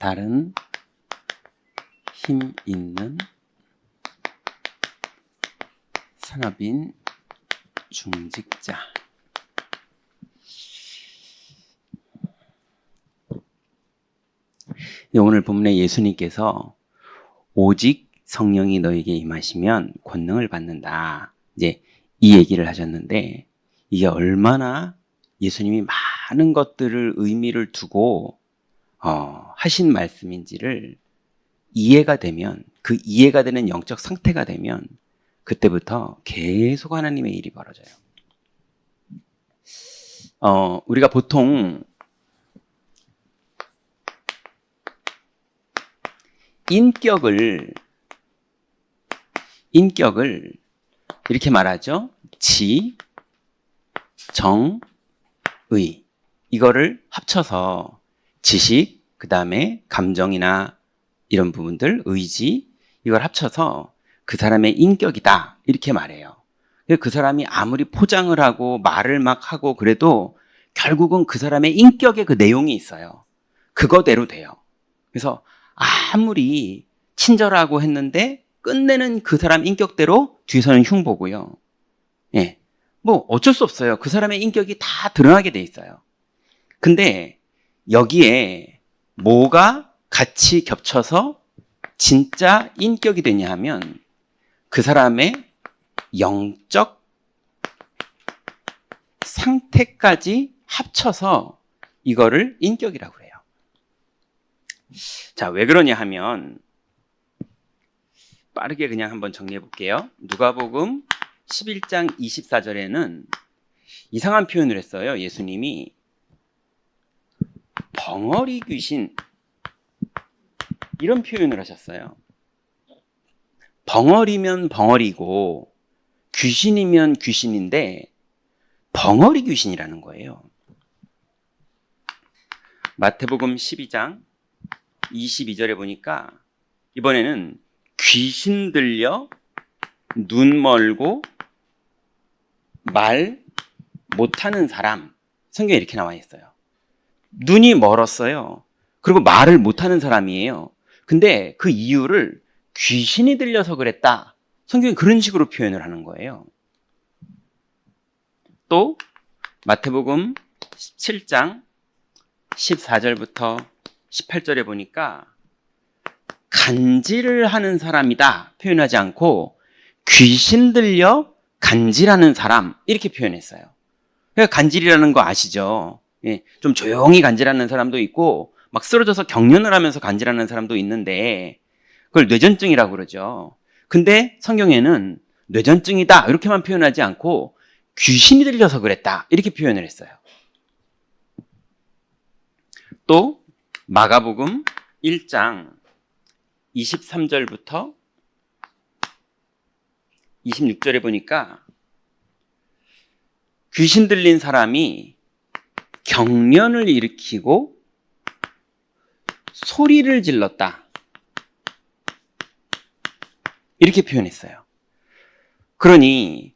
다른 힘 있는 산업인 중직자. 오늘 본문에 예수님께서 오직 성령이 너에게 임하시면 권능을 받는다. 이제 이 얘기를 하셨는데 이게 얼마나 예수님이 많은 것들을 의미를 두고 하신 말씀인지를 이해가 되면, 그 이해가 되는 영적 상태가 되면 그때부터 계속 하나님의 일이 벌어져요. 우리가 보통 인격을 이렇게 말하죠. 지, 정, 의. 이거를 합쳐서 지식, 그 다음에 감정이나 이런 부분들, 의지, 이걸 합쳐서 그 사람의 인격이다 이렇게 말해요. 그 사람이 아무리 포장을 하고 말을 막 하고 그래도 결국은 그 사람의 인격에 그 내용이 있어요. 그거대로 돼요. 그래서 아무리 친절하고 했는데 끝내는 그 사람 인격대로 뒤에서는 흉보고요. 예, 뭐 어쩔 수 없어요. 그 사람의 인격이 다 드러나게 돼 있어요. 근데 여기에 뭐가 같이 겹쳐서 진짜 인격이 되냐 하면 그 사람의 영적 상태까지 합쳐서 이거를 인격이라고 해요. 자, 왜 그러냐 하면 빠르게 그냥 한번 정리해 볼게요. 누가복음 11장 24절에는 이상한 표현을 했어요. 예수님이 벙어리 귀신 이런 표현을 하셨어요. 벙어리면 벙어리고 귀신이면 귀신인데 벙어리 귀신이라는 거예요. 마태복음 12장 22절에 보니까 이번에는 귀신 들려 눈 멀고 말 못하는 사람, 성경에 이렇게 나와 있어요. 눈이 멀었어요. 그리고 말을 못하는 사람이에요. 근데 그 이유를 귀신이 들려서 그랬다. 성경이 그런 식으로 표현을 하는 거예요. 또 마태복음 17장 14절부터 18절에 보니까 간질을 하는 사람이다 표현하지 않고 귀신 들려 간질하는 사람 이렇게 표현했어요. 그러니까 간질이라는 거 아시죠? 예, 좀 조용히 간질하는 사람도 있고 막 쓰러져서 경련을 하면서 간질하는 사람도 있는데 그걸 뇌전증이라고 그러죠. 근데 성경에는 뇌전증이다 이렇게만 표현하지 않고 귀신이 들려서 그랬다 이렇게 표현을 했어요. 또 마가복음 1장 23절부터 26절에 보니까 귀신 들린 사람이 경련을 일으키고 소리를 질렀다 이렇게 표현했어요. 그러니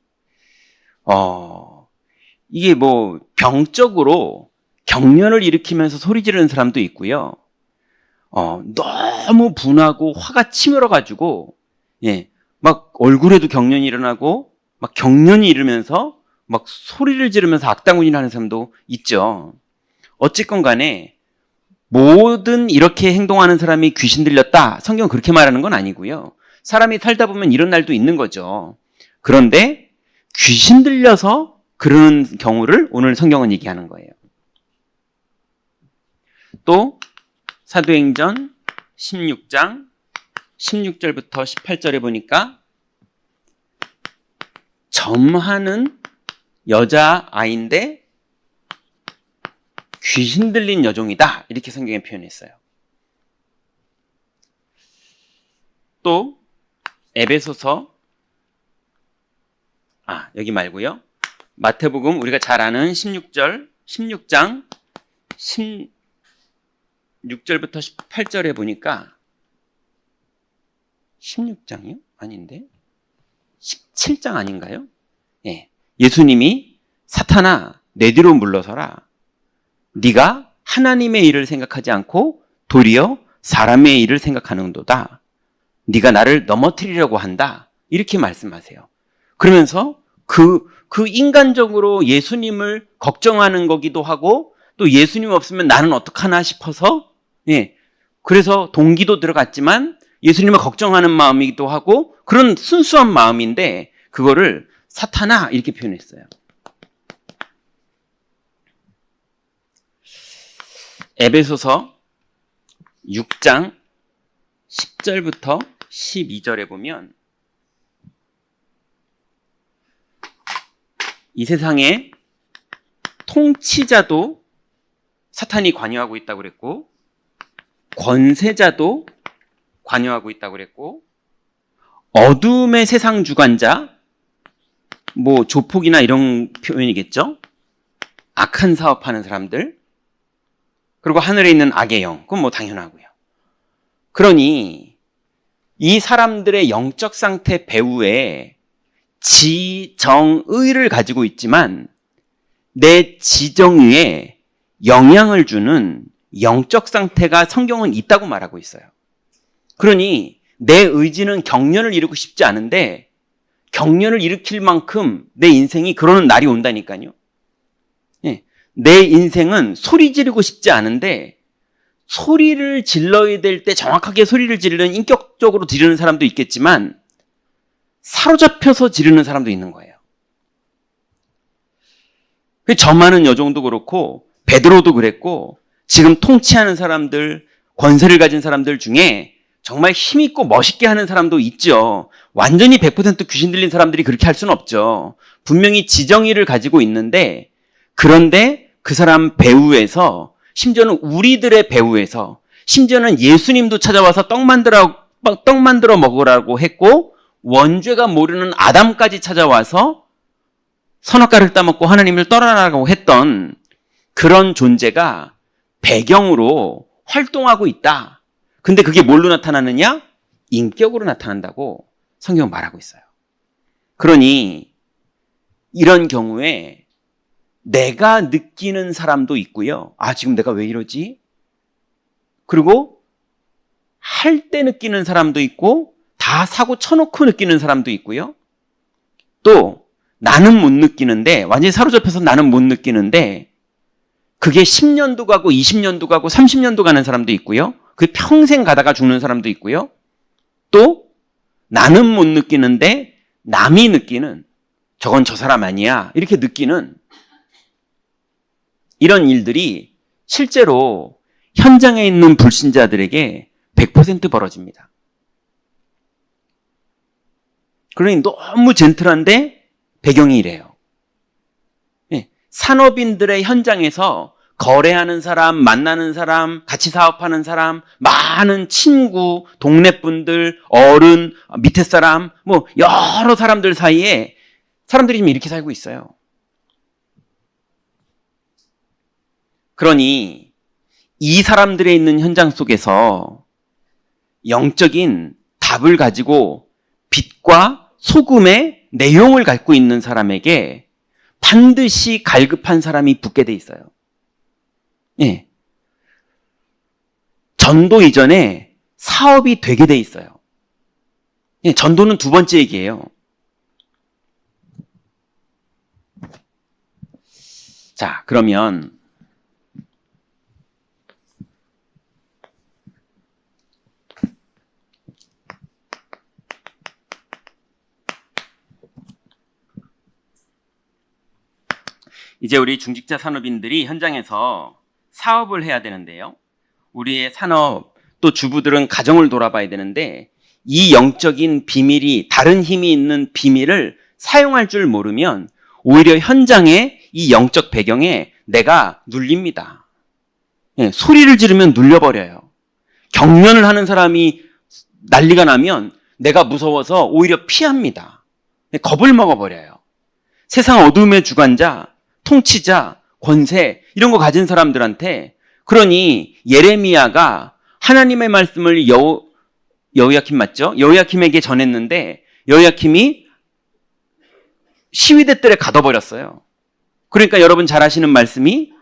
이게 뭐 병적으로 경련을 일으키면서 소리 지르는 사람도 있고요. 너무 분하고 화가 치밀어가지고, 예, 막 얼굴에도 경련이 일어나고, 막 경련이 일으면서 막 소리를 지르면서 악당운이를 하는 사람도 있죠. 어쨌건 간에 모든 이렇게 행동하는 사람이 귀신 들렸다. 성경은 그렇게 말하는 건 아니고요. 사람이 살다 보면 이런 날도 있는 거죠. 그런데 귀신 들려서 그러는 경우를 오늘 성경은 얘기하는 거예요. 또 사도행전 16장 16절부터 18절에 보니까 점하는 여자아이인데 귀신 들린 여종이다 이렇게 성경에 표현했어요. 또 에베소서 여기 말고요. 마태복음 우리가 잘 아는 16장 16절부터 18절에 보니까 16장이요? 아닌데 17장 아닌가요? 예, 예수님이 사탄아 내 뒤로 물러서라. 네가 하나님의 일을 생각하지 않고 도리어 사람의 일을 생각하는도다. 네가 나를 넘어뜨리려고 한다. 이렇게 말씀하세요. 그러면서 그 인간적으로 예수님을 걱정하는 거기도 하고 또 예수님 없으면 나는 어떡하나 싶어서 그래서 동기도 들어갔지만 예수님을 걱정하는 마음이기도 하고 그런 순수한 마음인데 그거를 사탄아 이렇게 표현했어요. 에베소서 6장 10절부터 12절에 보면 이 세상에 통치자도 사탄이 관여하고 있다고 그랬고 권세자도 관여하고 있다고 그랬고 어둠의 세상 주관자 뭐 조폭이나 이런 표현이겠죠. 악한 사업하는 사람들 그리고 하늘에 있는 악의 영 그건 뭐 당연하고요. 그러니 이 사람들의 영적 상태 배후에 지정의를 가지고 있지만 내 지정의에 영향을 주는 영적 상태가 성경은 있다고 말하고 있어요. 그러니 내 의지는 경련을 일으키고 싶지 않은데 경련을 일으킬 만큼 내 인생이 그러는 날이 온다니까요. 내 인생은 소리 지르고 싶지 않은데 소리를 질러야 될 때 정확하게 소리를 지르는 인격적으로 지르는 사람도 있겠지만 사로잡혀서 지르는 사람도 있는 거예요. 저만은 여종도 그렇고 베드로도 그랬고 지금 통치하는 사람들, 권세를 가진 사람들 중에 정말 힘있고 멋있게 하는 사람도 있죠. 완전히 100% 귀신 들린 사람들이 그렇게 할 수는 없죠. 분명히 지정의를 가지고 있는데 그런데 그 사람 배후에서 심지어는 우리들의 배후에서 심지어는 예수님도 찾아와서 떡 만들어 먹으라고 했고 원죄가 모르는 아담까지 찾아와서 선악과를 따먹고 하나님을 떠나라고 했던 그런 존재가 배경으로 활동하고 있다. 근데 그게 뭘로 나타나느냐? 인격으로 나타난다고 성경은 말하고 있어요. 그러니 이런 경우에 내가 느끼는 사람도 있고요. 아, 지금 내가 왜 이러지? 그리고 할 때 느끼는 사람도 있고 다 사고 쳐놓고 느끼는 사람도 있고요. 또 나는 못 느끼는데 완전히 사로잡혀서 나는 못 느끼는데 그게 10년도 가고 20년도 가고 30년도 가는 사람도 있고요. 그 평생 가다가 죽는 사람도 있고요. 또 나는 못 느끼는데 남이 느끼는 저건 저 사람 아니야 이렇게 느끼는 이런 일들이 실제로 현장에 있는 불신자들에게 100% 벌어집니다. 그러니 너무 젠틀한데 배경이 이래요. 산업인들의 현장에서 거래하는 사람, 만나는 사람, 같이 사업하는 사람, 많은 친구, 동네 분들, 어른, 밑에 사람, 뭐 여러 사람들 사이에 사람들이 지금 이렇게 살고 있어요. 그러니 이 사람들의 있는 현장 속에서 영적인 답을 가지고 빛과 소금의 내용을 갖고 있는 사람에게 반드시 갈급한 사람이 붙게 돼 있어요. 전도 이전에 사업이 되게 돼 있어요. 전도는 두 번째 얘기예요. 자, 그러면 이제 우리 중직자 산업인들이 현장에서 사업을 해야 되는데요. 우리의 산업 또 주부들은 가정을 돌아봐야 되는데 이 영적인 비밀이 다른 힘이 있는 비밀을 사용할 줄 모르면 오히려 현장에 이 영적 배경에 내가 눌립니다. 소리를 지르면 눌려버려요. 경련을 하는 사람이 난리가 나면 내가 무서워서 오히려 피합니다. 겁을 먹어버려요. 세상 어둠의 주관자 통치자, 권세 이런 거 가진 사람들한테 그러니 예레미야가 하나님의 말씀을 여호야킴 맞죠? 여호야킴에게 전했는데 여호야킴이 시위대 뜰에 가둬버렸어요. 그러니까 여러분 잘 아시는 말씀이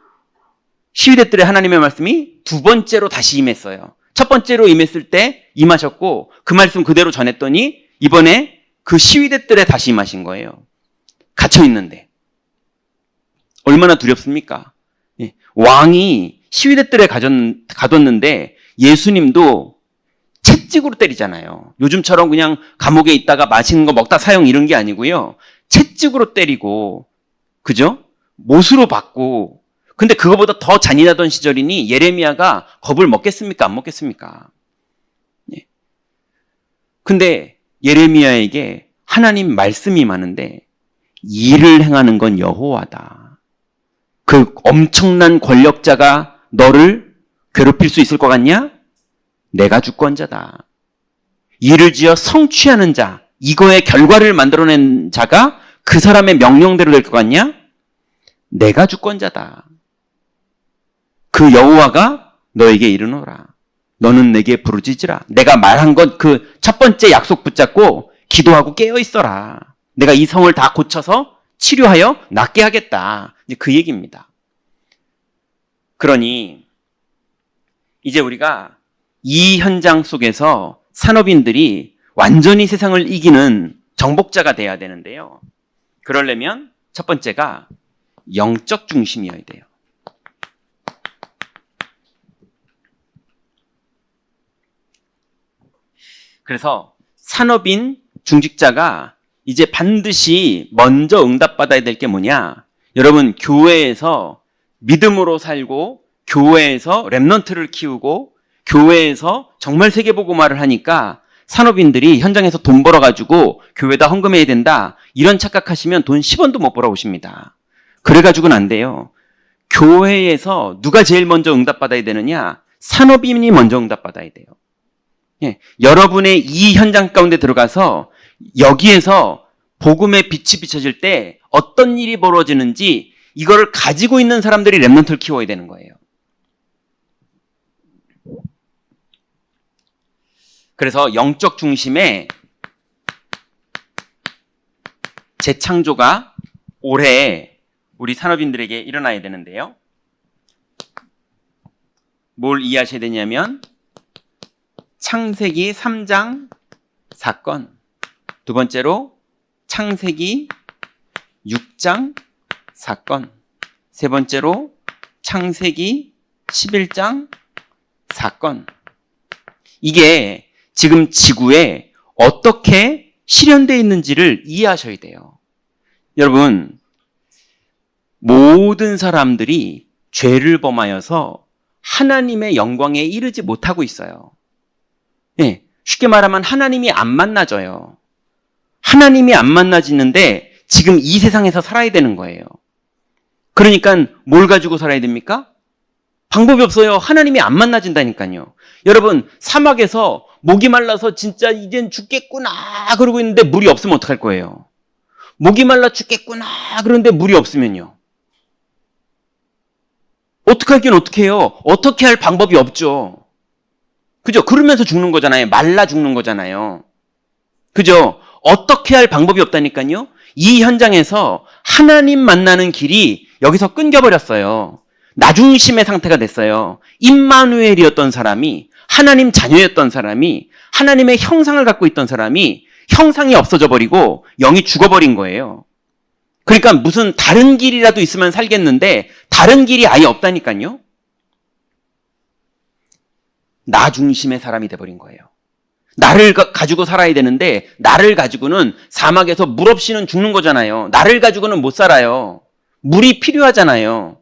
시위대 뜰에 하나님의 말씀이 두 번째로 다시 임했어요. 첫 번째로 임했을 때 임하셨고 그 말씀 그대로 전했더니 이번에 그 시위대들에 다시 임하신 거예요. 갇혀 있는데. 얼마나 두렵습니까? 예. 왕이 시위대들에 가뒀는데 예수님도 채찍으로 때리잖아요. 요즘처럼 그냥 감옥에 있다가 맛있는 거 먹다 사형 이런 게 아니고요. 채찍으로 때리고, 그죠? 못으로 받고. 근데 그거보다 더 잔인하던 시절이니 예레미야가 겁을 먹겠습니까? 안 먹겠습니까? 예. 근데 예레미야에게 하나님 말씀이 많은데 일을 행하는 건 여호와다. 그 엄청난 권력자가 너를 괴롭힐 수 있을 것 같냐? 내가 주권자다. 일을 지어 성취하는 자, 이거의 결과를 만들어낸 자가 그 사람의 명령대로 될 것 같냐? 내가 주권자다. 그 여호와가 너에게 이르노라. 너는 내게 부르짖으라. 내가 말한 것 그 첫 번째 약속 붙잡고 기도하고 깨어 있어라. 내가 이 성을 다 고쳐서 치료하여 낫게 하겠다. 이제 그 얘기입니다. 그러니 이제 우리가 이 현장 속에서 산업인들이 완전히 세상을 이기는 정복자가 돼야 되는데요. 그러려면 첫 번째가 영적 중심이어야 돼요. 그래서 산업인 중직자가 이제 반드시 먼저 응답받아야 될 게 뭐냐? 여러분, 교회에서 믿음으로 살고 교회에서 렘넌트를 키우고 교회에서 정말 세계복음화를 하니까 산업인들이 현장에서 돈 벌어가지고 교회에다 헌금해야 된다. 이런 착각하시면 돈 10원도 못 벌어오십니다. 그래가지고는 안 돼요. 교회에서 누가 제일 먼저 응답받아야 되느냐? 산업인이 먼저 응답받아야 돼요. 예, 여러분의 이 현장 가운데 들어가서 여기에서 복음의 빛이 비춰질 때 어떤 일이 벌어지는지 이거를 가지고 있는 사람들이 렘넌트를 키워야 되는 거예요. 그래서 영적 중심의 재창조가 올해 우리 산업인들에게 일어나야 되는데요. 뭘 이해하셔야 되냐면 창세기 3장 사건, 두 번째로 창세기 6장 사건, 세 번째로 창세기 11장 사건. 이게 지금 지구에 어떻게 실현되어 있는지를 이해하셔야 돼요. 여러분, 모든 사람들이 죄를 범하여서 하나님의 영광에 이르지 못하고 있어요. 예, 쉽게 말하면 하나님이 안 만나져요. 하나님이 안 만나지는데 지금 이 세상에서 살아야 되는 거예요. 그러니까 뭘 가지고 살아야 됩니까? 방법이 없어요. 하나님이 안 만나진다니까요. 여러분, 사막에서 목이 말라서 진짜 이젠 죽겠구나 그러고 있는데 물이 없으면 어떡할 거예요? 목이 말라 죽겠구나 그런데 물이 없으면요. 어떡하긴 어떡해요? 어떻게 할 방법이 없죠. 그죠? 그러면서 죽는 거잖아요. 말라 죽는 거잖아요. 그죠? 어떻게 할 방법이 없다니까요. 이 현장에서 하나님 만나는 길이 여기서 끊겨버렸어요. 나중심의 상태가 됐어요. 임마누엘이었던 사람이, 하나님 자녀였던 사람이, 하나님의 형상을 갖고 있던 사람이 형상이 없어져 버리고 영이 죽어버린 거예요. 그러니까 무슨 다른 길이라도 있으면 살겠는데 다른 길이 아예 없다니까요. 나 중심의 사람이 돼버린 거예요. 나를 가지고 살아야 되는데 나를 가지고는 사막에서 물 없이는 죽는 거잖아요. 나를 가지고는 못 살아요. 물이 필요하잖아요.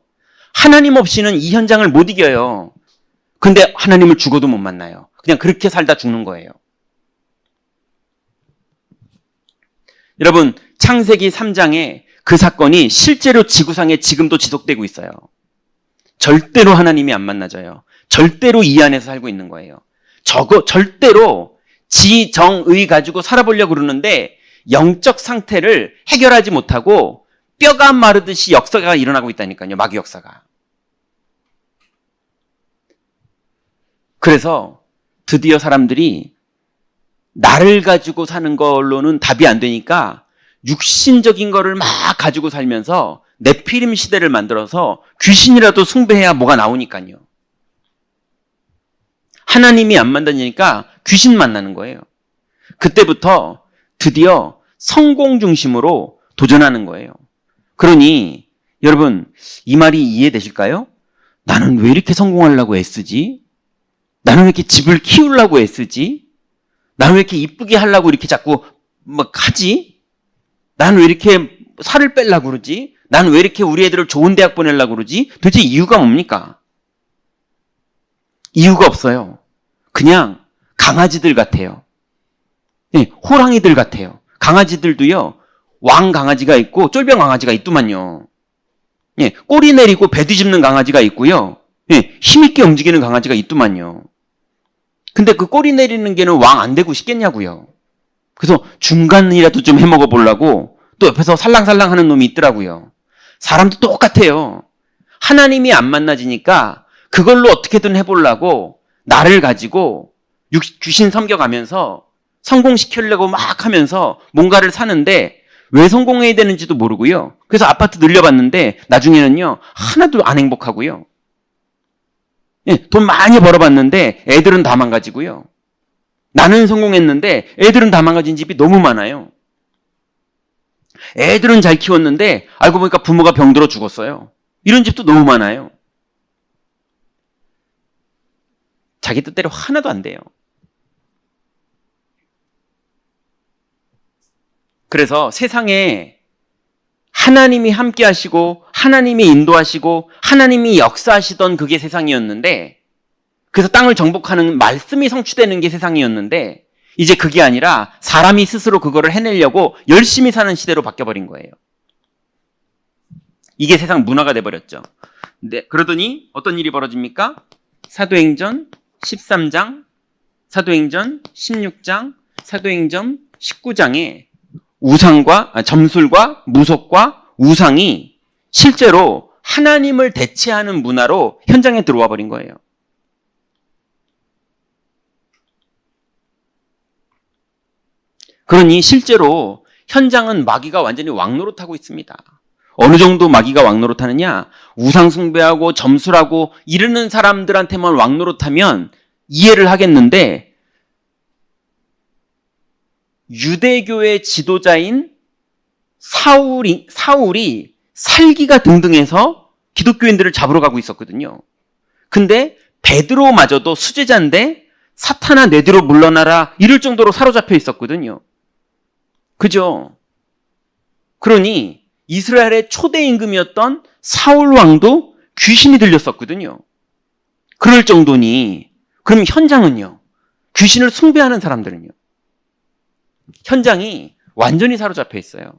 하나님 없이는 이 현장을 못 이겨요. 근데 하나님을 죽어도 못 만나요. 그냥 그렇게 살다 죽는 거예요. 여러분, 창세기 3장에 그 사건이 실제로 지구상에 지금도 지속되고 있어요. 절대로 하나님이 안 만나져요. 절대로 이 안에서 살고 있는 거예요. 절대로 지정의 가지고 살아보려고 그러는데 영적 상태를 해결하지 못하고 뼈가 마르듯이 역사가 일어나고 있다니까요. 마귀 역사가. 그래서 드디어 사람들이 나를 가지고 사는 걸로는 답이 안 되니까 육신적인 거를 막 가지고 살면서 네피림 시대를 만들어서 귀신이라도 숭배해야 뭐가 나오니까요. 하나님이 안 만나니까 귀신 만나는 거예요. 그때부터 드디어 성공 중심으로 도전하는 거예요. 그러니 여러분 이 말이 이해되실까요? 나는 왜 이렇게 성공하려고 애쓰지? 나는 왜 이렇게 집을 키우려고 애쓰지? 나는 왜 이렇게 이쁘게 하려고 이렇게 자꾸 막 하지? 나는 왜 이렇게 살을 빼려고 그러지? 나는 왜 이렇게 우리 애들을 좋은 대학 보내려고 그러지? 도대체 이유가 뭡니까? 이유가 없어요. 그냥 강아지들 같아요. 네, 호랑이들 같아요. 강아지들도요, 왕 강아지가 있고 쫄병 강아지가 있더만요. 예, 꼬리 내리고 배 뒤집는 강아지가 있고요. 예, 힘있게 움직이는 강아지가 있더만요. 근데 그 꼬리 내리는 개는 왕 안 되고 싶겠냐고요. 그래서 중간이라도 좀 해먹어 보려고 또 옆에서 살랑살랑 하는 놈이 있더라고요. 사람도 똑같아요. 하나님이 안 만나지니까 그걸로 어떻게든 해보려고 나를 가지고 귀신 섬겨가면서 성공시키려고 막 하면서 뭔가를 사는데 왜 성공해야 되는지도 모르고요. 그래서 아파트 늘려봤는데 나중에는요 하나도 안 행복하고요. 예, 돈 많이 벌어봤는데 애들은 다 망가지고요. 나는 성공했는데 애들은 다 망가진 집이 너무 많아요. 애들은 잘 키웠는데 알고 보니까 부모가 병들어 죽었어요. 이런 집도 너무 많아요. 자기 뜻대로 하나도 안 돼요. 그래서 세상에 하나님이 함께 하시고 하나님이 인도하시고 하나님이 역사하시던 그게 세상이었는데 그래서 땅을 정복하는 말씀이 성취되는 게 세상이었는데 이제 그게 아니라 사람이 스스로 그거를 해내려고 열심히 사는 시대로 바뀌어버린 거예요. 이게 세상 문화가 돼버렸죠. 네, 그러더니 어떤 일이 벌어집니까? 사도행전 13장, 사도행전 16장, 사도행전 19장에 점술과 무속과 우상이 실제로 하나님을 대체하는 문화로 현장에 들어와 버린 거예요. 그러니 실제로 현장은 마귀가 완전히 왕노릇하고 있습니다. 어느 정도 마귀가 왕노릇하느냐? 우상 숭배하고 점술하고 이르는 사람들한테만 왕노릇하면 이해를 하겠는데 유대교의 지도자인 사울이 살기가 등등해서 기독교인들을 잡으러 가고 있었거든요. 근데 베드로마저도 수제자인데 사탄아 내 뒤로 물러나라 이럴 정도로 사로잡혀 있었거든요. 그죠? 그러니 이스라엘의 초대 임금이었던 사울 왕도 귀신이 들렸었거든요. 그럴 정도니 그럼 현장은요? 귀신을 숭배하는 사람들은요? 현장이 완전히 사로잡혀 있어요.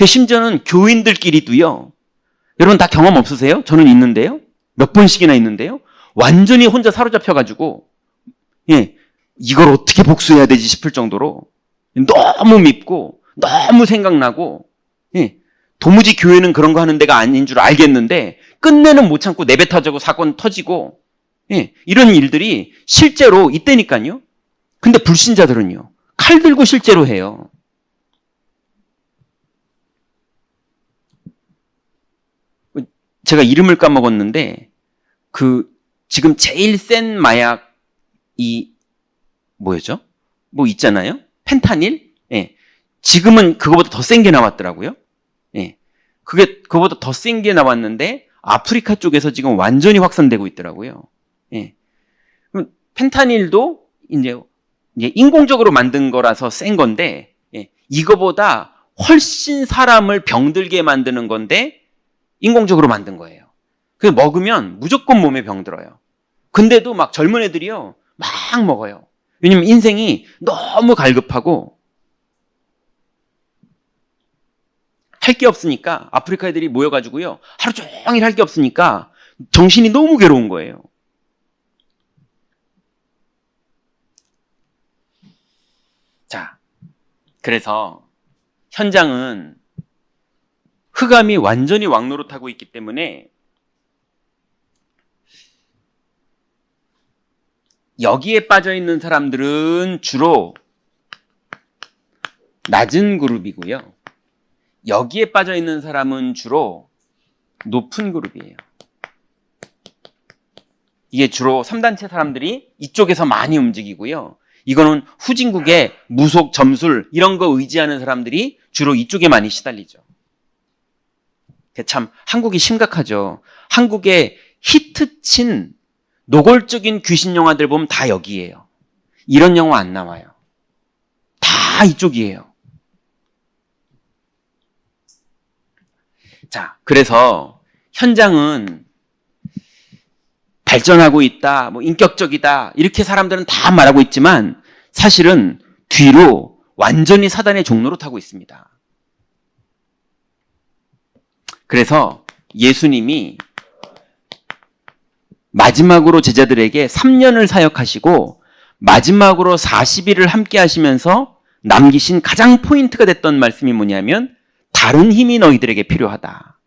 심지어는 교인들끼리도요. 여러분 다 경험 없으세요? 저는 있는데요. 몇 번씩이나 있는데요. 완전히 혼자 사로잡혀가지고 이걸 어떻게 복수해야 되지 싶을 정도로 너무 밉고 너무 생각나고 도무지 교회는 그런 거 하는 데가 아닌 줄 알겠는데 끝내는 못 참고 내뱉어지고 사건 터지고 이런 일들이 실제로 있다니까요. 근데 불신자들은요. 칼 들고 실제로 해요. 제가 이름을 까먹었는데 지금 제일 센 마약이 뭐였죠? 뭐 있잖아요. 펜타닐? 예. 지금은 그거보다 더 센 게 나왔더라고요. 예. 그거보다 더 센 게 나왔는데 아프리카 쪽에서 지금 완전히 확산되고 있더라고요. 예. 그럼 펜타닐도 이제 인공적으로 만든 거라서 센 건데 이거보다 훨씬 사람을 병들게 만드는 건데 인공적으로 만든 거예요. 그래서 먹으면 무조건 몸에 병들어요. 근데도 막 젊은 애들이요 막 먹어요. 왜냐면 인생이 너무 갈급하고 할 게 없으니까 아프리카 애들이 모여가지고요 하루 종일 할 게 없으니까 정신이 너무 괴로운 거예요. 자, 그래서 현장은 흑암이 완전히 왕노릇하고 있기 때문에 여기에 빠져 있는 사람들은 주로 낮은 그룹이고요. 여기에 빠져 있는 사람은 주로 높은 그룹이에요. 이게 주로 3단체 사람들이 이쪽에서 많이 움직이고요. 이거는 후진국의 무속, 점술 이런 거 의지하는 사람들이 주로 이쪽에 많이 시달리죠. 참 한국이 심각하죠. 한국의 히트친 노골적인 귀신 영화들 보면 다 여기예요. 이런 영화 안 나와요. 다 이쪽이에요. 자, 그래서 현장은 발전하고 있다, 뭐 인격적이다 이렇게 사람들은 다 말하고 있지만 사실은 뒤로 완전히 사단의 종로로 타고 있습니다. 그래서 예수님이 마지막으로 제자들에게 3년을 사역하시고 마지막으로 40일을 함께 하시면서 남기신 가장 포인트가 됐던 말씀이 뭐냐면 다른 힘이 너희들에게 필요하다.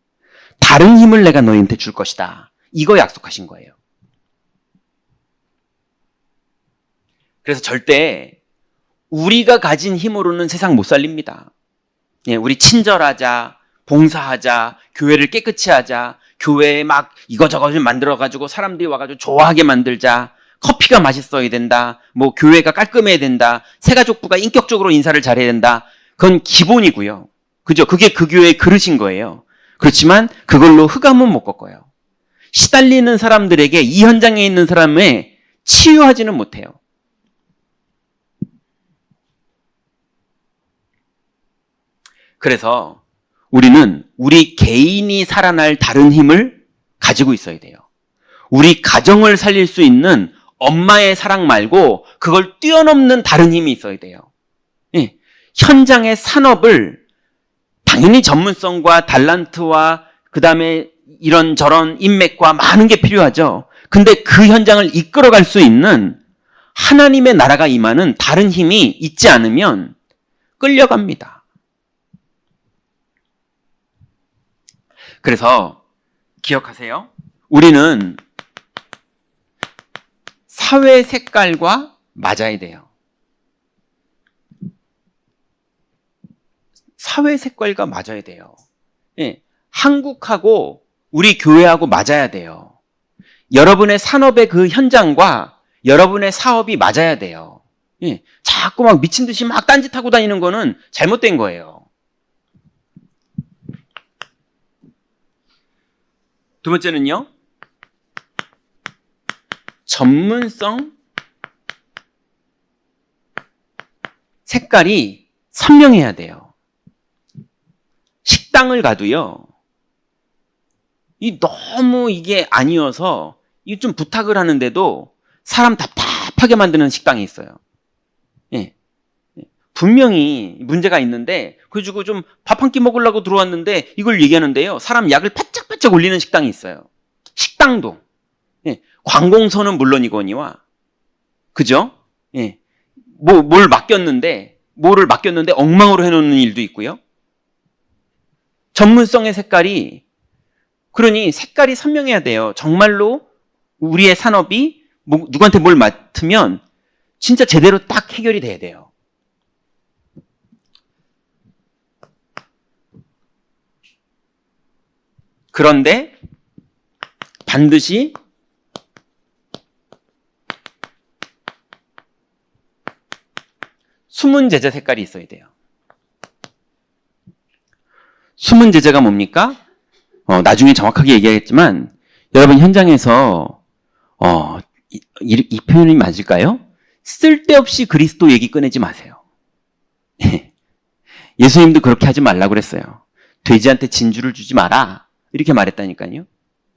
다른 힘을 내가 너희한테 줄 것이다. 이거 약속하신 거예요. 그래서 절대 우리가 가진 힘으로는 세상 못 살립니다. 예, 우리 친절하자, 봉사하자, 교회를 깨끗이 하자, 교회에 막 이거저거 좀 만들어가지고 사람들이 와가지고 좋아하게 만들자, 커피가 맛있어야 된다, 뭐 교회가 깔끔해야 된다, 새가족부가 인격적으로 인사를 잘해야 된다. 그건 기본이고요. 그죠? 그게 그 교회의 그릇인 거예요. 그렇지만 그걸로 흑암은 못 꺾어요. 시달리는 사람들에게 이 현장에 있는 사람에 치유하지는 못해요. 그래서 우리는 우리 개인이 살아날 다른 힘을 가지고 있어야 돼요. 우리 가정을 살릴 수 있는 엄마의 사랑 말고 그걸 뛰어넘는 다른 힘이 있어야 돼요. 예. 현장의 산업을 당연히 전문성과 달란트와 그 다음에 이런저런 인맥과 많은 게 필요하죠. 근데 그 현장을 이끌어갈 수 있는 하나님의 나라가 임하는 다른 힘이 있지 않으면 끌려갑니다. 그래서 기억하세요. 우리는 사회 색깔과 맞아야 돼요. 사회 색깔과 맞아야 돼요. 예, 한국하고 우리 교회하고 맞아야 돼요. 여러분의 산업의 그 현장과 여러분의 사업이 맞아야 돼요. 예, 자꾸 막 미친 듯이 막 딴짓하고 다니는 거는 잘못된 거예요. 두 번째는요, 전문성, 색깔이 선명해야 돼요. 식당을 가도요, 너무 이게 아니어서 이게 좀 부탁을 하는데도 사람 답답하게 만드는 식당이 있어요. 예. 분명히 문제가 있는데 그래가지고 좀 밥 한 끼 먹으려고 들어왔는데 이걸 얘기하는데요, 사람 약을 바짝바짝 올리는 식당이 있어요. 식당도. 예. 관공서는 물론이거니와, 그죠? 예. 뭐를 맡겼는데 엉망으로 해놓는 일도 있고요. 전문성의 색깔이, 그러니 색깔이 선명해야 돼요. 정말로 우리의 산업이 누구한테 뭘 맡으면 진짜 제대로 딱 해결이 돼야 돼요. 그런데 반드시 숨은 제재 색깔이 있어야 돼요. 숨은 제재가 뭡니까? 나중에 정확하게 얘기하겠지만 여러분 현장에서 이 표현이 맞을까요? 쓸데없이 그리스도 얘기 꺼내지 마세요. 예수님도 그렇게 하지 말라고 그랬어요. 돼지한테 진주를 주지 마라 이렇게 말했다니까요.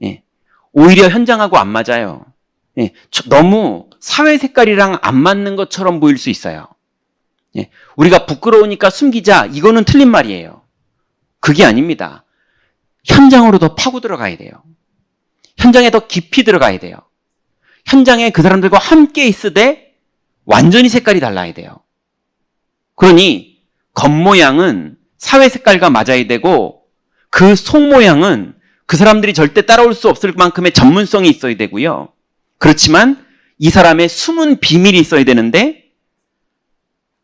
예. 오히려 현장하고 안 맞아요. 예. 너무 사회 색깔이랑 안 맞는 것처럼 보일 수 있어요. 예. 우리가 부끄러우니까 숨기자, 이거는 틀린 말이에요. 그게 아닙니다. 현장으로 더 파고 들어가야 돼요. 현장에 더 깊이 들어가야 돼요. 현장에 그 사람들과 함께 있으되 완전히 색깔이 달라야 돼요. 그러니 겉모양은 사회 색깔과 맞아야 되고 그 속모양은 그 사람들이 절대 따라올 수 없을 만큼의 전문성이 있어야 되고요. 그렇지만 이 사람의 숨은 비밀이 있어야 되는데,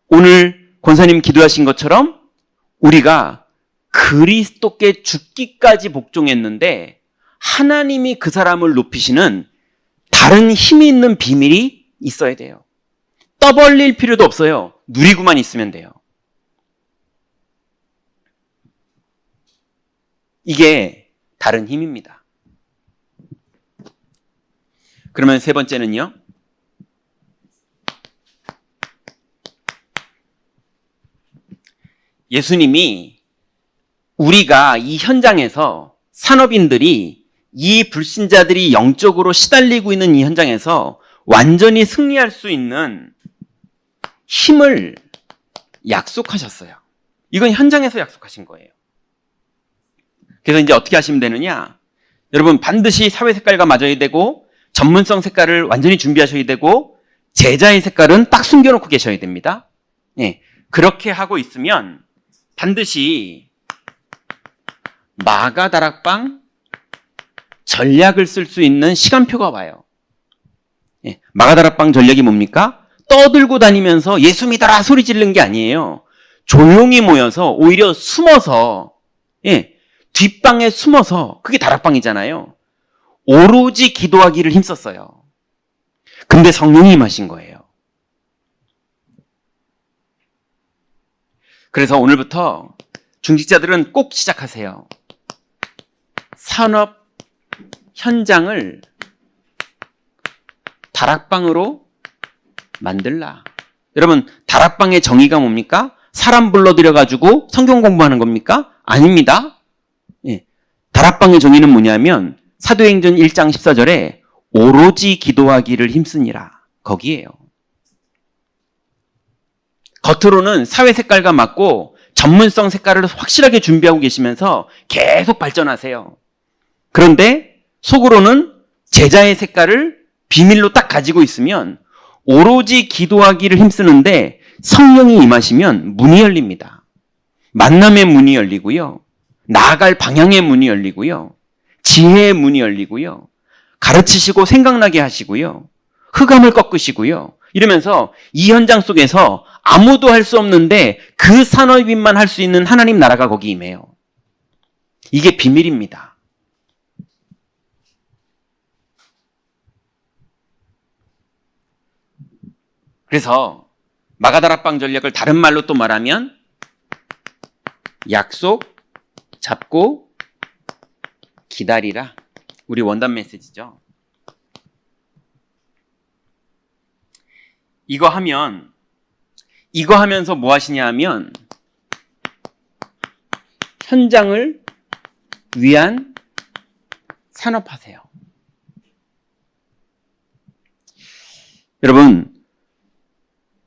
오늘 권사님 기도하신 것처럼 우리가 그리스도께 죽기까지 복종했는데 하나님이 그 사람을 높이시는 다른 힘이 있는 비밀이 있어야 돼요. 떠벌릴 필요도 없어요. 누리고만 있으면 돼요. 이게 다른 힘입니다. 그러면 세 번째는요. 예수님이 우리가 이 현장에서 산업인들이 이 불신자들이 영적으로 시달리고 있는 이 현장에서 완전히 승리할 수 있는 힘을 약속하셨어요. 이건 현장에서 약속하신 거예요. 그래서 이제 어떻게 하시면 되느냐? 여러분 반드시 사회 색깔과 맞아야 되고 전문성 색깔을 완전히 준비하셔야 되고 제자의 색깔은 딱 숨겨놓고 계셔야 됩니다. 네, 그렇게 하고 있으면 반드시 마가다락방 전략을 쓸 수 있는 시간표가 와요. 네, 마가다락방 전략이 뭡니까? 떠들고 다니면서 예수 믿어라 소리 지르는 게 아니에요. 조용히 모여서 오히려 숨어서 뒷방에 숨어서 그게 다락방이잖아요. 오로지 기도하기를 힘썼어요. 근데 성령이 임하신 거예요. 그래서 오늘부터 중직자들은 꼭 시작하세요. 산업 현장을 다락방으로 만들라. 여러분 다락방의 정의가 뭡니까? 사람 불러들여가지고 성경 공부하는 겁니까? 아닙니다. 다락방의 정의는 뭐냐면 사도행전 1장 14절에 오로지 기도하기를 힘쓰니라. 거기에요. 겉으로는 사회 색깔과 맞고 전문성 색깔을 확실하게 준비하고 계시면서 계속 발전하세요. 그런데 속으로는 제자의 색깔을 비밀로 딱 가지고 있으면 오로지 기도하기를 힘쓰는데 성령이 임하시면 문이 열립니다. 만남의 문이 열리고요. 나아갈 방향의 문이 열리고요. 지혜의 문이 열리고요. 가르치시고 생각나게 하시고요. 흑암을 꺾으시고요. 이러면서 이 현장 속에서 아무도 할 수 없는데 그 산업인만 할 수 있는 하나님 나라가 거기 임해요. 이게 비밀입니다. 그래서 마가다락방 전략을 다른 말로 또 말하면 약속 잡고 기다리라. 우리 원단 메시지죠. 이거 하면서 뭐 하시냐 하면 현장을 위한 산업하세요. 여러분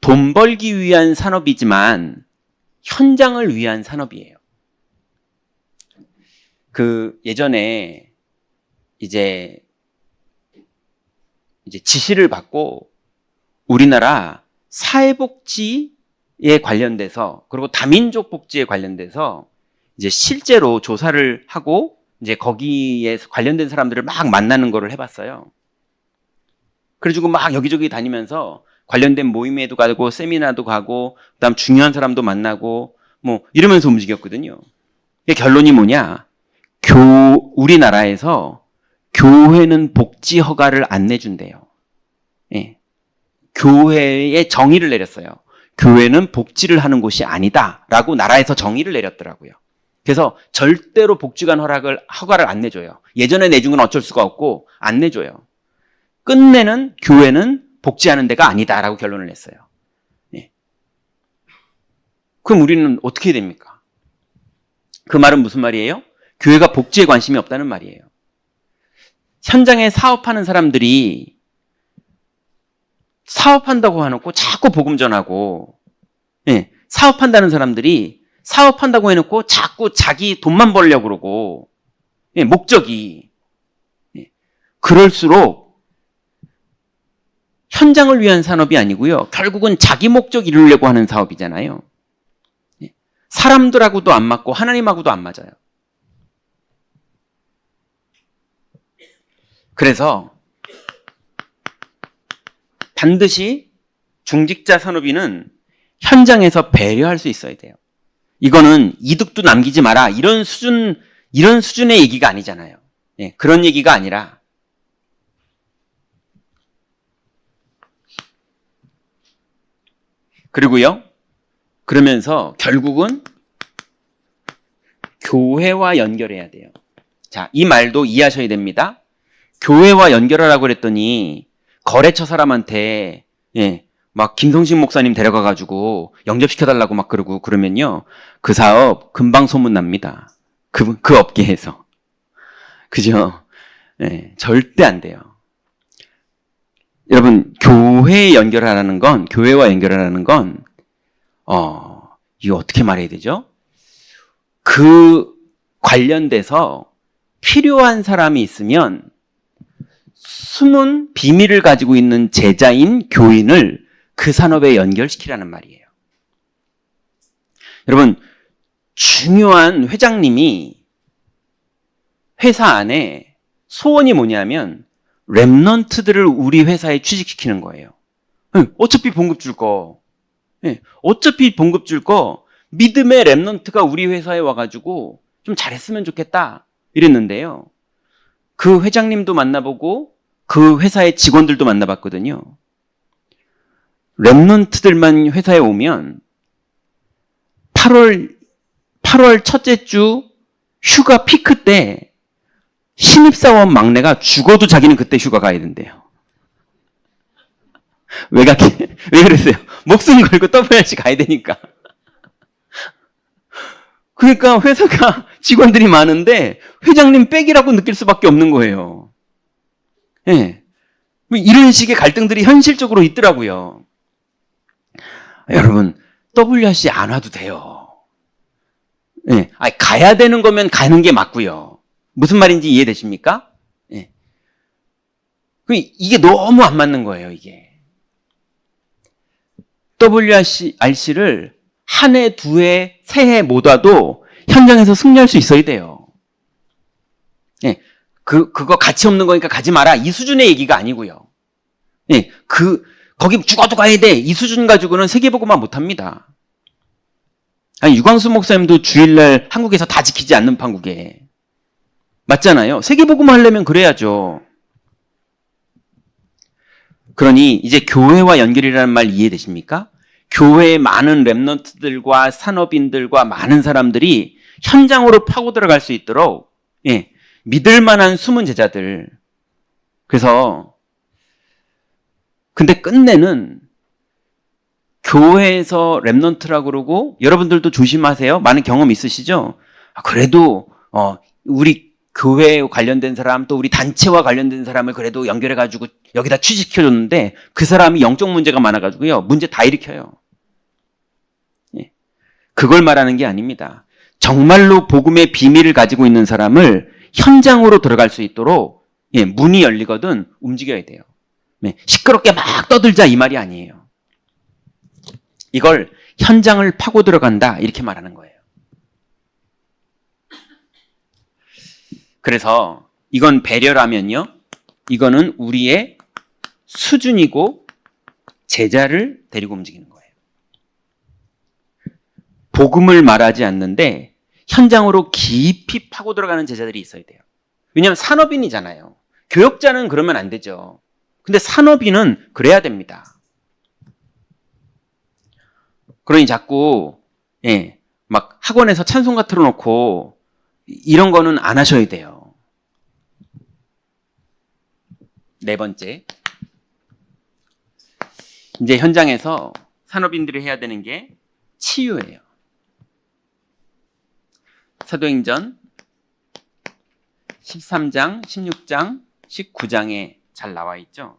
돈 벌기 위한 산업이지만 현장을 위한 산업이에요. 예전에 이제 지시를 받고 우리나라 사회복지에 관련돼서 그리고 다민족 복지에 관련돼서 이제 실제로 조사를 하고 이제 거기에 관련된 사람들을 막 만나는 거를 해봤어요. 그래가지고 막 여기저기 다니면서 관련된 모임에도 가고 세미나도 가고 그다음 중요한 사람도 만나고 뭐 이러면서 움직였거든요. 결론이 뭐냐? 우리나라에서 교회는 복지 허가를 안 내준대요. 예. 교회에 정의를 내렸어요. 교회는 복지를 하는 곳이 아니다라고 나라에서 정의를 내렸더라고요. 그래서 절대로 복지관 허가를 안 내줘요. 예전에 내준 건 어쩔 수가 없고 안 내줘요. 끝내는 교회는 복지하는 데가 아니다라고 결론을 냈어요. 예. 그럼 우리는 어떻게 해야 됩니까? 그 말은 무슨 말이에요? 교회가 복지에 관심이 없다는 말이에요. 현장에 사업하는 사람들이 사업한다고 해놓고 자꾸 복음 전하고, 사업한다는 사람들이 사업한다고 해놓고 자꾸 자기 돈만 벌려고 그러고, 목적이. 그럴수록 현장을 위한 산업이 아니고요. 결국은 자기 목적 이루려고 하는 사업이잖아요. 사람들하고도 안 맞고 하나님하고도 안 맞아요. 그래서 반드시 중직자 산업인은 현장에서 배려할 수 있어야 돼요. 이거는 이득도 남기지 마라. 이런 수준의 얘기가 아니잖아요. 그런 얘기가 아니라 그리고요, 그러면서 결국은 교회와 연결해야 돼요. 자, 이 말도 이해하셔야 됩니다. 교회와 연결하라고 그랬더니 거래처 사람한테 막 김성식 목사님 데려가가지고 영접시켜달라고 막 그러고 그러면요, 그 사업 금방 소문납니다. 그 업계에서. 그죠? 절대 안 돼요. 여러분, 교회와 연결하라는 건, 이거 어떻게 말해야 되죠? 그 관련돼서 필요한 사람이 있으면 숨은 비밀을 가지고 있는 제자인 교인을 그 산업에 연결시키라는 말이에요. 여러분, 중요한 회장님이 회사 안에 소원이 뭐냐면 랩넌트들을 우리 회사에 취직시키는 거예요. 어차피 봉급 줄 거. 믿음의 랩넌트가 우리 회사에 와가지고 좀 잘했으면 좋겠다 이랬는데요. 그 회장님도 만나보고 그 회사의 직원들도 만나봤거든요. 랩넌트들만 회사에 오면 8월 첫째 주 휴가 피크 때 신입사원 막내가 죽어도 자기는 그때 휴가 가야 된대요. 왜 그랬어요? 목숨 걸고 WRC 가야 되니까. 그러니까 회사가 직원들이 많은데 회장님 백이라고 느낄 수밖에 없는 거예요. 이런 식의 갈등들이 현실적으로 있더라고요. 여러분, WRC 안 와도 돼요. 가야 되는 거면 가는 게 맞고요. 무슨 말인지 이해되십니까? 이게 너무 안 맞는 거예요, 이게. WRC를 한 해, 두 해, 세 해 못 와도 현장에서 승리할 수 있어야 돼요. 그거 가치 없는 거니까 가지 마라. 이 수준의 얘기가 아니고요. 거기 죽어도 가야 돼. 이 수준 가지고는 세계보고만 못 합니다. 유광수 목사님도 주일날 한국에서 다 지키지 않는 판국에. 맞잖아요. 세계보고만 하려면 그래야죠. 그러니 이제 교회와 연결이라는 말 이해되십니까? 교회의 많은 랩넌트들과 산업인들과 많은 사람들이 현장으로 파고 들어갈 수 있도록 믿을 만한 숨은 제자들. 그래서 근데 끝내는 교회에서 랩넌트라고 그러고 여러분들도 조심하세요. 많은 경험 있으시죠? 그래도 우리 교회에 관련된 사람 또 우리 단체와 관련된 사람을 그래도 연결해가지고 여기다 취직시켜줬는데 그 사람이 영적 문제가 많아가지고요. 문제 다 일으켜요. 그걸 말하는 게 아닙니다. 정말로 복음의 비밀을 가지고 있는 사람을 현장으로 들어갈 수 있도록 문이 열리거든 움직여야 돼요. 시끄럽게 막 떠들자 이 말이 아니에요. 이걸 현장을 파고 들어간다 이렇게 말하는 거예요. 그래서 이건 배려라면요. 이거는 우리의 수준이고 제자를 데리고 움직이는 거예요. 복음을 말하지 않는데 현장으로 깊이 파고 들어가는 제자들이 있어야 돼요. 왜냐하면 산업인이잖아요. 교역자는 그러면 안 되죠. 근데 산업인은 그래야 됩니다. 그러니 자꾸 막 학원에서 찬송가 틀어놓고 이런 거는 안 하셔야 돼요. 네 번째, 이제 현장에서 산업인들이 해야 되는 게 치유예요. 사도행전 13장, 16장, 19장에 잘 나와 있죠.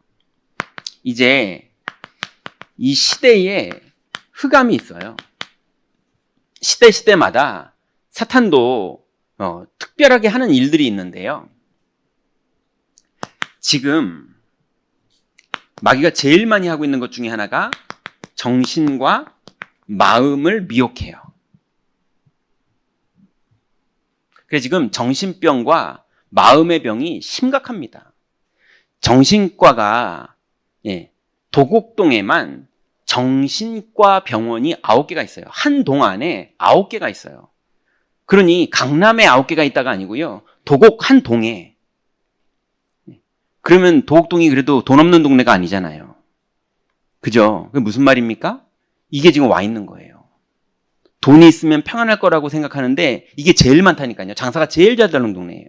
이제 이 시대에 흑암이 있어요. 시대마다 사탄도 특별하게 하는 일들이 있는데요. 지금 마귀가 제일 많이 하고 있는 것 중에 하나가 정신과 마음을 미혹해요. 그래서 지금 정신병과 마음의 병이 심각합니다. 정신과가 도곡동에만 정신과 병원이 9개가 있어요. 한 동 안에 9개가 있어요. 그러니 강남에 9개가 있다가 아니고요. 도곡 한 동에. 그러면 도곡동이 그래도 돈 없는 동네가 아니잖아요. 그죠? 그게 무슨 말입니까? 이게 지금 와 있는 거예요. 돈이 있으면 평안할 거라고 생각하는데 이게 제일 많다니까요. 장사가 제일 잘 되는 동네예요.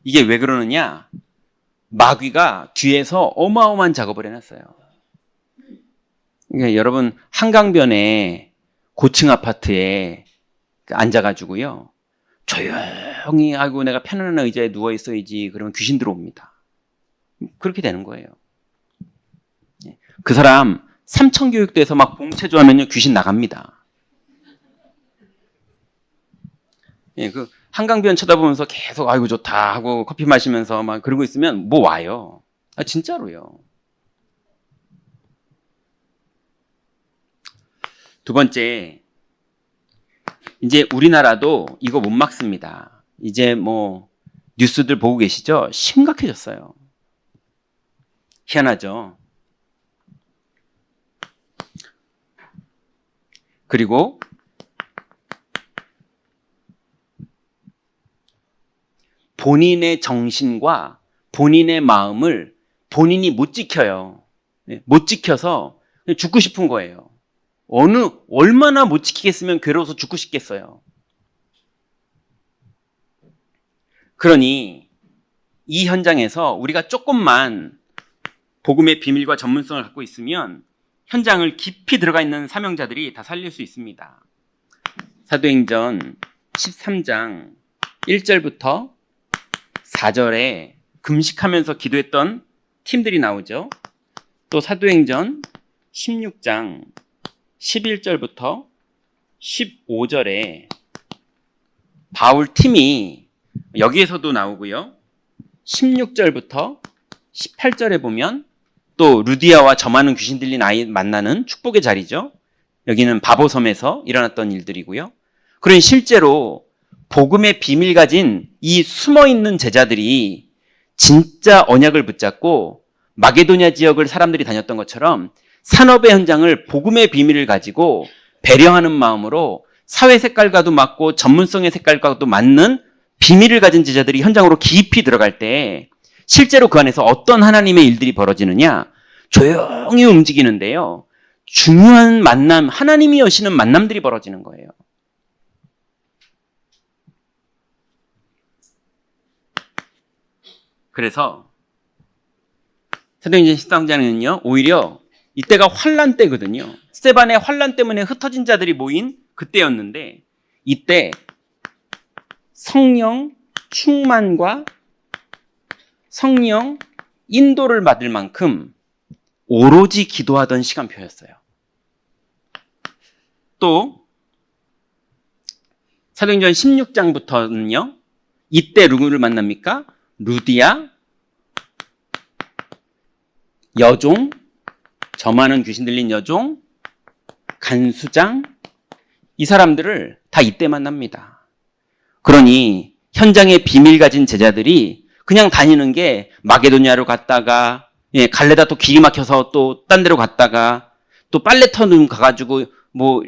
이게 왜 그러느냐? 마귀가 뒤에서 어마어마한 작업을 해놨어요. 그러니까 여러분 한강변에 고층 아파트에 앉아가지고요. 조용히 아이고 내가 편안한 의자에 누워 있어야지 그러면 귀신 들어옵니다. 그렇게 되는 거예요. 그 사람 삼천교육대에서 막 봉체조하면요 귀신 나갑니다. 예, 그 한강변 쳐다보면서 계속 아이고 좋다 하고 커피 마시면서 막 그러고 있으면 뭐 와요. 아 진짜로요. 두 번째, 이제 우리나라도 이거 못 막습니다. 이제 뭐 뉴스들 보고 계시죠? 심각해졌어요. 희한하죠? 그리고 본인의 정신과 본인의 마음을 본인이 못 지켜요. 못 지켜서 죽고 싶은 거예요. 얼마나 못 지키겠으면 괴로워서 죽고 싶겠어요. 그러니 이 현장에서 우리가 조금만 복음의 비밀과 전문성을 갖고 있으면 현장을 깊이 들어가 있는 사명자들이 다 살릴 수 있습니다. 사도행전 13장 1절부터 4절에 금식하면서 기도했던 팀들이 나오죠. 또 사도행전 16장 11절부터 15절에 바울 팀이 여기에서도 나오고요. 16절부터 18절에 보면 또 루디아와 저 많은 귀신 들린 아이 만나는 축복의 자리죠. 여기는 바보섬에서 일어났던 일들이고요. 그러니 실제로 복음의 비밀 가진 이 숨어있는 제자들이 진짜 언약을 붙잡고 마게도냐 지역을 사람들이 다녔던 것처럼 산업의 현장을 복음의 비밀을 가지고 배려하는 마음으로 사회 색깔과도 맞고 전문성의 색깔과도 맞는 비밀을 가진 제자들이 현장으로 깊이 들어갈 때 실제로 그 안에서 어떤 하나님의 일들이 벌어지느냐? 조용히 움직이는데요. 중요한 만남, 하나님이 여시는 만남들이 벌어지는 거예요. 그래서 사도행전 13장에는요. 오히려 이때가 환란 때거든요. 스데반의 환란 때문에 흩어진 자들이 모인 그때였는데 이때 성령 충만과 성령 인도를 받을 만큼 오로지 기도하던 시간표였어요. 또 사도행전 16장부터는요. 이때 누구를 만납니까? 루디아, 여종, 저 많은 귀신 들린 여종, 간수장, 이 사람들을 다 이때 만납니다. 그러니 현장에 비밀 가진 제자들이 그냥 다니는 게 마게도냐로 갔다가 갈레다 또 길이 막혀서 또 딴 데로 갔다가 또 빨래터는 가가지고 뭐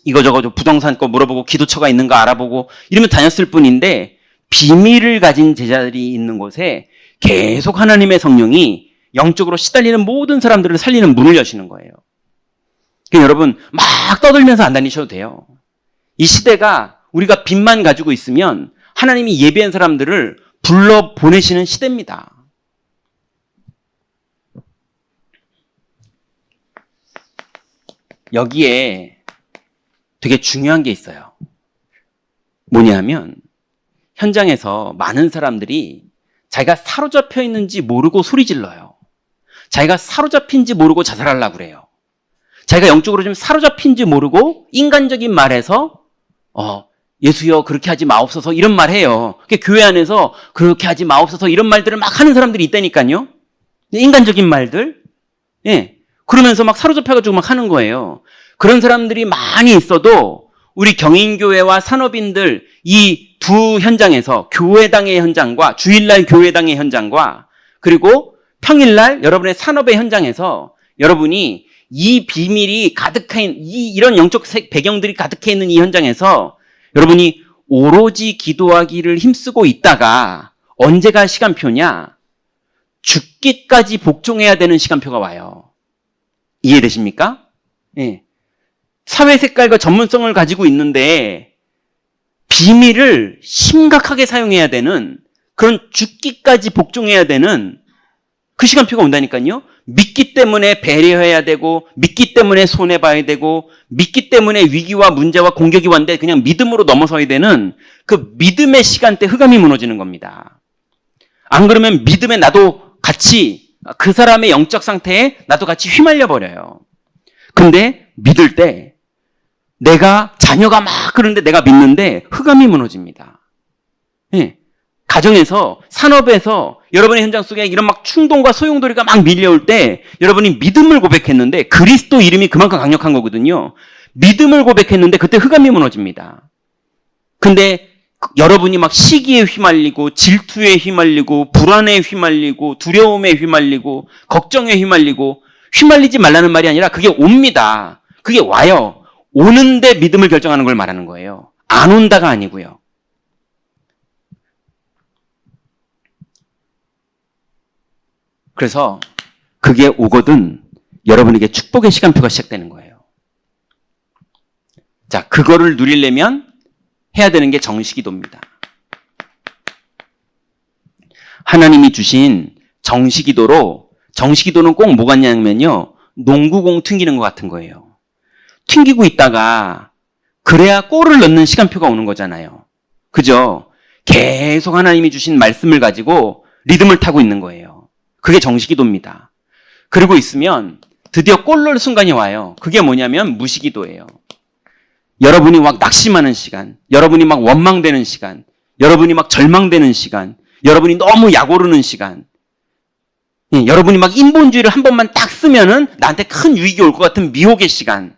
이거저거 부동산 거 물어보고 기도처가 있는가 알아보고 이러면 다녔을 뿐인데 비밀을 가진 제자들이 있는 곳에 계속 하나님의 성령이 영적으로 시달리는 모든 사람들을 살리는 문을 여시는 거예요. 그러니까 여러분 막 떠들면서 안 다니셔도 돼요. 이 시대가 우리가 빚만 가지고 있으면 하나님이 예비한 사람들을 불러 보내시는 시대입니다. 여기에 되게 중요한 게 있어요. 뭐냐면 현장에서 많은 사람들이 자기가 사로잡혀 있는지 모르고 소리 질러요. 자기가 사로잡힌지 모르고 자살하려고 그래요. 자기가 영적으로 좀 사로잡힌지 모르고 인간적인 말에서 예수여 그렇게 하지 마옵소서 이런 말 해요. 교회 안에서 그렇게 하지 마옵소서 이런 말들을 막 하는 사람들이 있다니까요. 인간적인 말들. 그러면서 막 사로잡혀가지고 막 하는 거예요. 그런 사람들이 많이 있어도 우리 경인교회와 산업인들 이 두 현장에서 교회당의 현장과 주일날 교회당의 현장과 그리고 평일날 여러분의 산업의 현장에서 여러분이 이 비밀이 가득해 있는 이런 영적 배경들이 가득해 있는 이 현장에서 여러분이 오로지 기도하기를 힘쓰고 있다가 언제가 시간표냐? 죽기까지 복종해야 되는 시간표가 와요. 이해되십니까? 예. 사회 색깔과 전문성을 가지고 있는데 비밀을 심각하게 사용해야 되는 그런 죽기까지 복종해야 되는 그 시간표가 온다니까요. 믿기 때문에 배려해야 되고 믿기 때문에 손해봐야 되고 믿기 때문에 위기와 문제와 공격이 왔는데 그냥 믿음으로 넘어서야 되는 그 믿음의 시간대 흑암이 무너지는 겁니다. 안 그러면 믿음에 나도 같이 그 사람의 영적 상태에 나도 같이 휘말려 버려요. 근데 믿을 때 내가 자녀가 막 그러는데 내가 믿는데 흑암이 무너집니다. 예. 가정에서 산업에서 여러분의 현장 속에 이런 막 충동과 소용돌이가 막 밀려올 때 여러분이 믿음을 고백했는데 그리스도 이름이 그만큼 강력한 거거든요. 믿음을 고백했는데 그때 흑암이 무너집니다. 근데 여러분이 막 시기에 휘말리고 질투에 휘말리고 불안에 휘말리고 두려움에 휘말리고 걱정에 휘말리지 말라는 말이 아니라 그게 옵니다. 그게 와요. 오는데 믿음을 결정하는 걸 말하는 거예요. 안 온다가 아니고요. 그래서 그게 오거든 여러분에게 축복의 시간표가 시작되는 거예요. 자, 그거를 누리려면 해야 되는 게 정시기도입니다. 하나님이 주신 정시기도로, 정시기도는 꼭 뭐가 있냐면요, 농구공 튕기는 것 같은 거예요. 튕기고 있다가 그래야 골을 넣는 시간표가 오는 거잖아요. 그죠? 계속 하나님이 주신 말씀을 가지고 리듬을 타고 있는 거예요. 그게 정시기도입니다. 그러고 있으면 드디어 골 넣을 순간이 와요. 그게 뭐냐면 무시기도예요. 여러분이 막 낙심하는 시간, 여러분이 막 원망되는 시간, 여러분이 막 절망되는 시간, 여러분이 너무 약오르는 시간, 여러분이 막 인본주의를 한 번만 딱 쓰면은 나한테 큰 유익이 올 것 같은 미혹의 시간,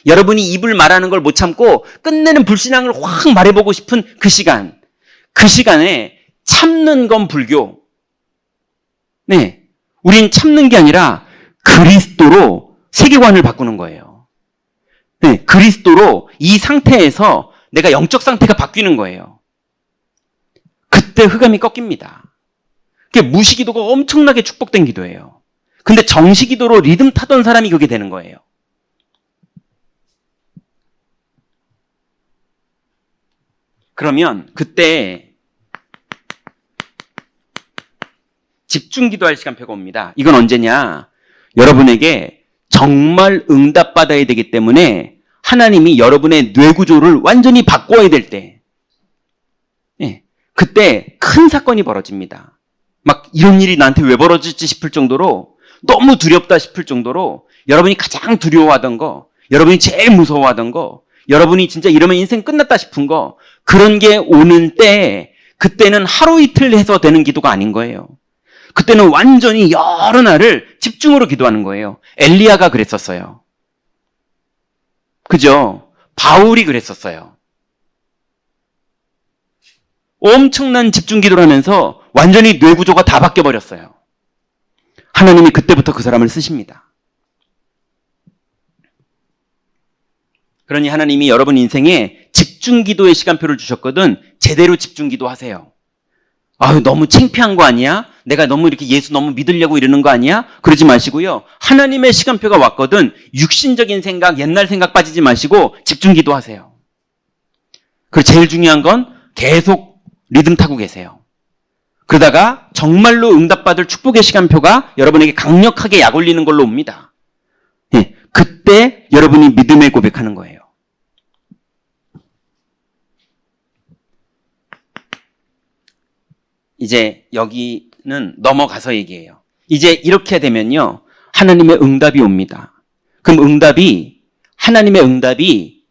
여러분이 입을 말하는 걸 못 참고 끝내는 불신앙을 확 말해보고 싶은 그 시간, 그 시간에 참는 건 불교. 네, 우린 참는 게 아니라 그리스도로 세계관을 바꾸는 거예요. 네, 그리스도로 이 상태에서 내가 영적 상태가 바뀌는 거예요. 그때 흑암이 꺾입니다. 그게 무시기도가 엄청나게 축복된 기도예요. 근데 정시기도로 리듬 타던 사람이 그게 되는 거예요. 그러면 그때 집중기도할 시간표가 옵니다. 이건 언제냐? 여러분에게 정말 응답받아야 되기 때문에 하나님이 여러분의 뇌구조를 완전히 바꿔야 될 때, 그때 큰 사건이 벌어집니다. 막 이런 일이 나한테 왜 벌어질지 싶을 정도로, 너무 두렵다 싶을 정도로 여러분이 가장 두려워하던 거, 여러분이 제일 무서워하던 거, 여러분이 진짜 이러면 인생 끝났다 싶은 거, 그런 게 오는 때 그때는 하루 이틀 해서 되는 기도가 아닌 거예요. 그때는 완전히 여러 날을 집중으로 기도하는 거예요. 엘리야가 그랬었어요. 그죠? 바울이 그랬었어요. 엄청난 집중 기도를 하면서 완전히 뇌구조가 다 바뀌어버렸어요. 하나님이 그때부터 그 사람을 쓰십니다. 그러니 하나님이 여러분 인생에 집중 기도의 시간표를 주셨거든 제대로 집중 기도하세요. 아유, 너무 창피한 거 아니야? 내가 너무 이렇게 예수 너무 믿으려고 이러는 거 아니야? 그러지 마시고요. 하나님의 시간표가 왔거든 육신적인 생각, 옛날 생각 빠지지 마시고 집중 기도하세요. 그리고 제일 중요한 건 계속 리듬 타고 계세요. 그러다가 정말로 응답받을 축복의 시간표가 여러분에게 강력하게 약 올리는 걸로 옵니다. 그때 여러분이 믿음의 고백하는 거예요. 이제 여기는 넘어가서 얘기해요. 이제 이렇게 되면요, 하나님의 응답이 옵니다. 그럼 하나님의 응답이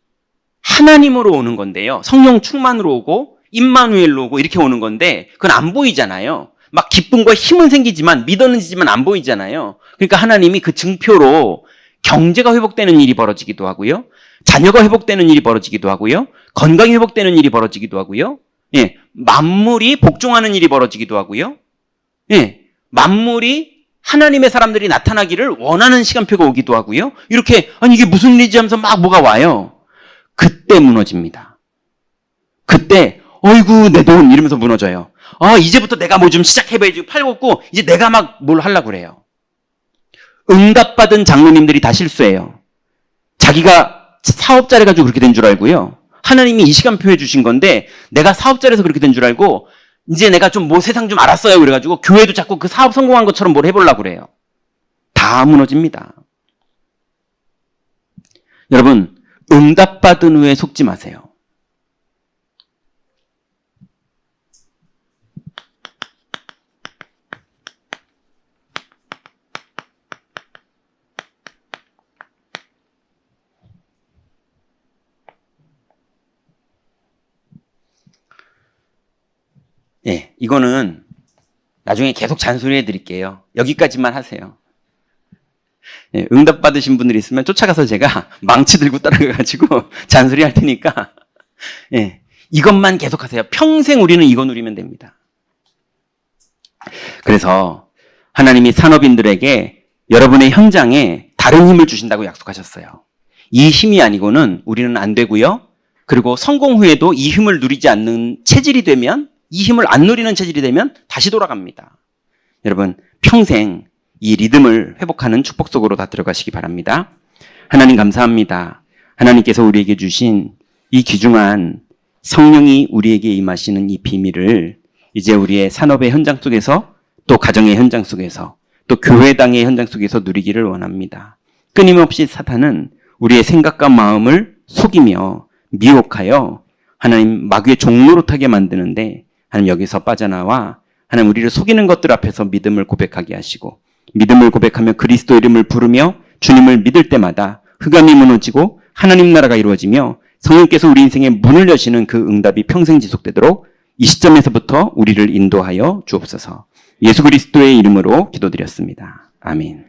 하나님으로 오는 건데요. 성령 충만으로 오고 임마누엘로 오고 이렇게 오는 건데 그건 안 보이잖아요. 막 기쁨과 힘은 생기지만 믿어지지만 안 보이잖아요. 그러니까 하나님이 그 증표로 경제가 회복되는 일이 벌어지기도 하고요. 자녀가 회복되는 일이 벌어지기도 하고요. 건강이 회복되는 일이 벌어지기도 하고요. 만물이 복종하는 일이 벌어지기도 하고요. 만물이 하나님의 사람들이 나타나기를 원하는 시간표가 오기도 하고요. 이렇게 아니 이게 무슨 일이지 하면서 막 뭐가 와요. 그때 무너집니다. 그때 어이구 내 돈 이러면서 무너져요. 이제부터 내가 뭐 좀 시작해봐야지. 팔고 이제 내가 막 뭘 하려고 그래요. 응답받은 장로님들이 다 실수해요. 자기가 사업자래 가지고 그렇게 된 줄 알고요. 하나님이 이 시간표에 주신 건데 내가 사업자라서 그렇게 된 줄 알고 이제 내가 좀 뭐 세상 좀 알았어요. 그래가지고 교회도 자꾸 그 사업 성공한 것처럼 뭘 해보려고 그래요. 다 무너집니다. 여러분, 응답받은 후에 속지 마세요. 예, 이거는 나중에 계속 잔소리해 드릴게요. 여기까지만 하세요. 예, 응답 받으신 분들이 있으면 쫓아가서 제가 망치 들고 따라가가지고 잔소리 할 테니까, 예, 이것만 계속 하세요. 평생 우리는 이거 누리면 됩니다. 그래서 하나님이 산업인들에게 여러분의 현장에 다른 힘을 주신다고 약속하셨어요. 이 힘이 아니고는 우리는 안 되고요. 그리고 성공 후에도 이 힘을 누리지 않는 체질이 되면, 이 힘을 안 누리는 체질이 되면 다시 돌아갑니다. 여러분, 평생 이 리듬을 회복하는 축복 속으로 다 들어가시기 바랍니다. 하나님 감사합니다. 하나님께서 우리에게 주신 이 귀중한 성령이 우리에게 임하시는 이 비밀을 이제 우리의 산업의 현장 속에서, 또 가정의 현장 속에서, 또 교회당의 현장 속에서 누리기를 원합니다. 끊임없이 사탄은 우리의 생각과 마음을 속이며 미혹하여 하나님 마귀의 종노릇하게 만드는데, 하나님 여기서 빠져나와 하나님 우리를 속이는 것들 앞에서 믿음을 고백하게 하시고, 믿음을 고백하며 그리스도 이름을 부르며 주님을 믿을 때마다 흑암이 무너지고 하나님 나라가 이루어지며 성령께서 우리 인생의 문을 여시는 그 응답이 평생 지속되도록 이 시점에서부터 우리를 인도하여 주옵소서. 예수 그리스도의 이름으로 기도드렸습니다. 아멘.